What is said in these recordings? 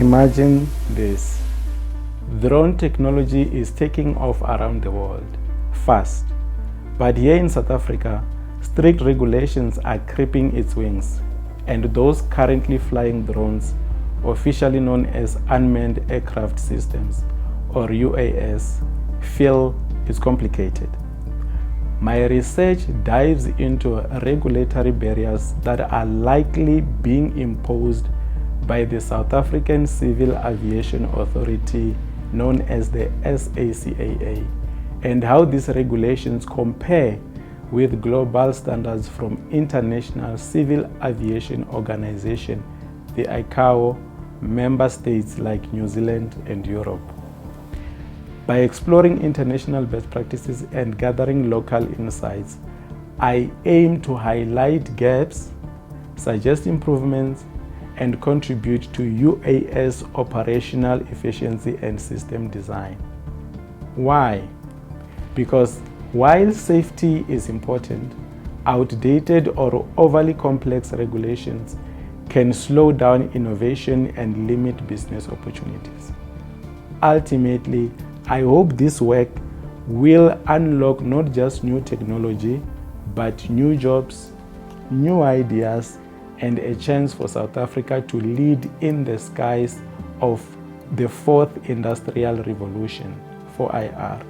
Imagine this. Drone technology is taking off around the world, fast. But here in South Africa, strict regulations are clipping its wings, and those currently flying drones, officially known as Unmanned Aircraft Systems, or UAS, feel it's complicated. My research dives into regulatory barriers that are likely being imposed by the South African Civil Aviation Authority, known as the SACAA, and how these regulations compare with global standards from International Civil Aviation Organization, the ICAO, member states like New Zealand and Europe. By exploring international best practices and gathering local insights, I aim to highlight gaps, suggest improvements, and contribute to UAS operational efficiency and system design. Why? Because while safety is important, outdated or overly complex regulations can slow down innovation and limit business opportunities. Ultimately, I hope this work will unlock not just new technology, but new jobs, new ideas, and a chance for South Africa to lead in the skies of the fourth industrial revolution, 4IR.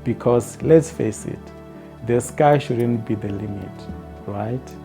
Because let's face it, the sky shouldn't be the limit, right?